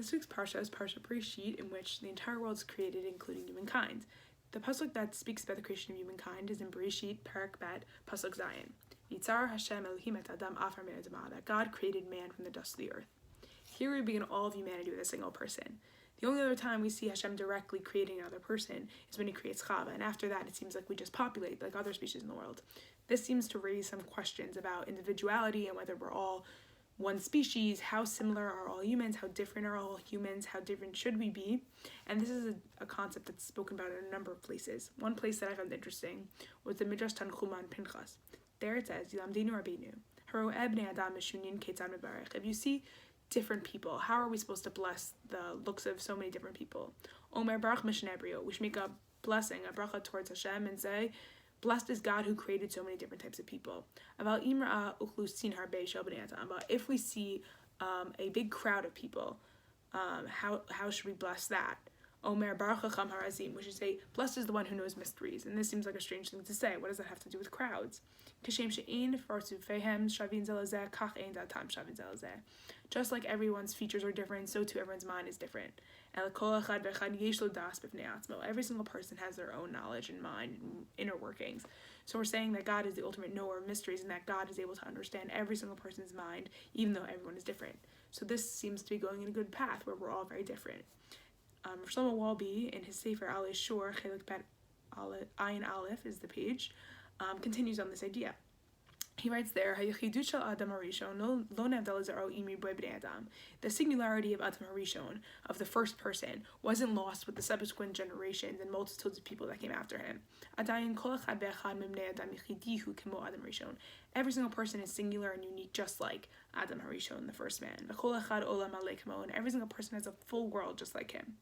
This week's Parsha is Parashat Beresheet, in which the entire world is created, including humankind. The pasuk that speaks about the creation of humankind is in Beresheet, Parak Bet, pasuk Zion. Yitzar Hashem Elohim et Adam afar min adamah, that God created man from the dust of the earth. Here we begin all of humanity with a single person. The only other time we see Hashem directly creating another person is when he creates Chava, and after that it seems like we just populate like other species in the world. This seems to raise some questions about individuality and whether we're all one species, how similar are all humans, how different are all humans, how different should we be? And this is a concept that's spoken about in a number of places. One place that I found interesting was the Midrash Tanchuma and Pinchas. There it says, Yilamdenu Rabbeinu, Haro ebnei Adam mishunin ketzad mebarech. If you see different people, how are we supposed to bless the looks of so many different people? Omer Baruch Mishneh Brio, we should make a blessing, a bracha towards Hashem and say, blessed is God who created so many different types of people. But if we see a big crowd of people, how should we bless that? Omer Baruch Hacham Harazim, we should say, blessed is the one who knows mysteries. And this seems like a strange thing to say. What does that have to do with crowds? Just like everyone's features are different, so too everyone's mind is different. Every single person has their own knowledge and mind and inner workings. So we're saying that God is the ultimate knower of mysteries and that God is able to understand every single person's mind, even though everyone is different. So this seems to be going in a good path where we're all very different. Shlomo Walby, in his Sefer Alei Shor, Chelik Bet Ayin Aleph is the page, continues on this idea. He writes there, the singularity of Adam Harishon, of the first person, wasn't lost with the subsequent generations and multitudes of people that came after him. Every single person is singular and unique, just like Adam Harishon, the first man. And every single person has a full world just like him.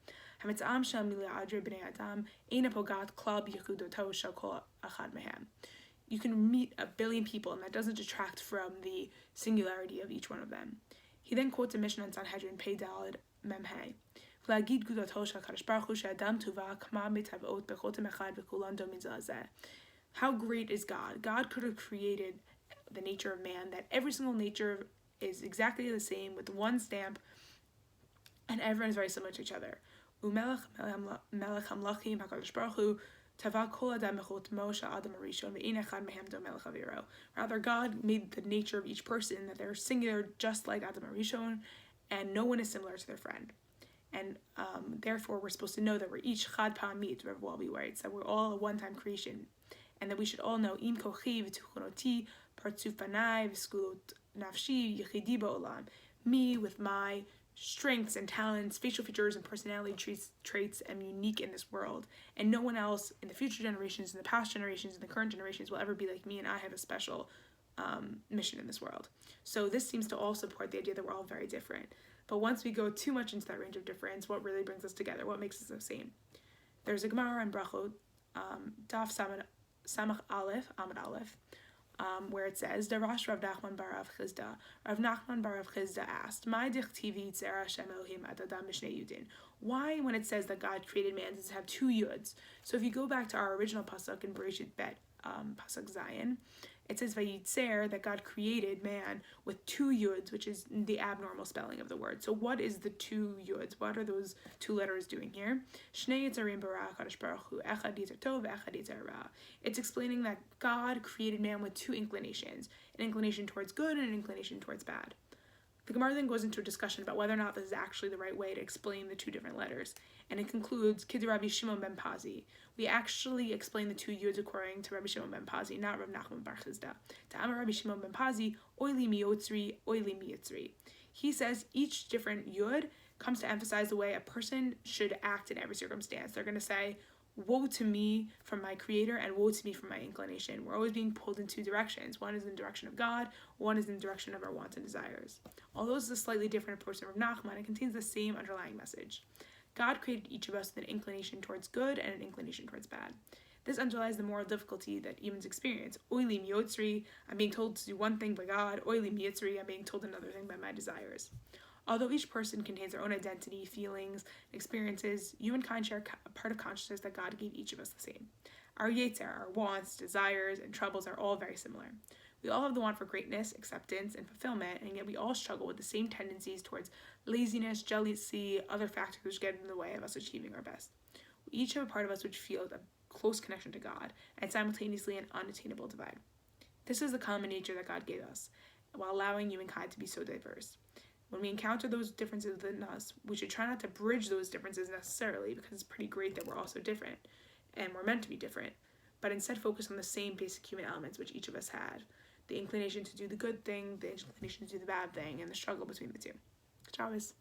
You can meet a billion people, and that doesn't detract from the singularity of each one of them. He then quotes a Mishnah in Sanhedrin, Pei Daled Memhei. How great is God? God could have created the nature of man, that every single nature is exactly the same, with one stamp, and everyone is very similar to each other. Rather, God made the nature of each person that they're singular, just like Adam Arishon, and no one is similar to their friend. And therefore, we're supposed to know that we're each chad pa'amit, Rev Walby writes, that we're all a one-time creation, and that we should all know im kochi v'tuchonoti partzuf panai v'skulot nafshi yichidi ba'olam, me with my strengths and talents, facial features and personality traits am unique in this world, and no one else in the future generations, in the past generations, in the current generations will ever be like me, and I have a special mission in this world. So this seems to all support the idea that we're all very different. But once we go too much into that range of difference, what really brings us together? What makes us the same? There's a Gemara in Brachot, Daf Samach Aleph, Amud Aleph, where it says, Darash Rav Nachman bar Rav Chizda. Rav Nachman bar Rav Chizda asked, "My dichtivi tzera Hashem Elohim at Adam mishnei yudin." Why, when it says that God created man, does it have two yuds? So if you go back to our original pasuk in Beresheet Bet, pasuk Zion, it says Vayitzer, that God created man with two yuds, which is the abnormal spelling of the word. So what is the two yuds? What are those two letters doing here? Shnei yitzarim bara HaKadosh Baruch Hu, echad yitzer tov, echad yitzer ra. It's explaining that God created man with two inclinations, an inclination towards good and an inclination towards bad. The Gemara then goes into a discussion about whether or not this is actually the right way to explain the two different letters, and it concludes, Kid Rabbi Shimon ben Pazi. We actually explain the two yuds according to Rabbi Shimon ben Pazi, not Rav Nachman bar Chizda. To Amar Rabbi Shimon ben Pazi, oili miyotzri, oili miyotzri. He says each different yud comes to emphasize the way a person should act in every circumstance. They're going to say, woe to me from my creator and woe to me from my inclination. We're always being pulled in two directions. One is in the direction of God, one is in the direction of our wants and desires. Although this is a slightly different approach from Rav Nachman, it contains the same underlying message. God created each of us with an inclination towards good and an inclination towards bad. This underlies the moral difficulty that humans experience. Oili miyotzri, I'm being told to do one thing by God. Oili miyotzri, I'm being told another thing by my desires. Although each person contains their own identity, feelings, experiences, humankind share a part of consciousness that God gave each of us the same. Our yetzer, our wants, desires, and troubles are all very similar. We all have the want for greatness, acceptance, and fulfillment, and yet we all struggle with the same tendencies towards laziness, jealousy, other factors which get in the way of us achieving our best. We each have a part of us which feels a close connection to God, and simultaneously an unattainable divide. This is the common nature that God gave us, while allowing humankind to be so diverse. When we encounter those differences within us, we should try not to bridge those differences necessarily, because it's pretty great that we're all so different, and we're meant to be different, but instead focus on the same basic human elements which each of us had: the inclination to do the good thing, the inclination to do the bad thing, and the struggle between the two. Good job, guys.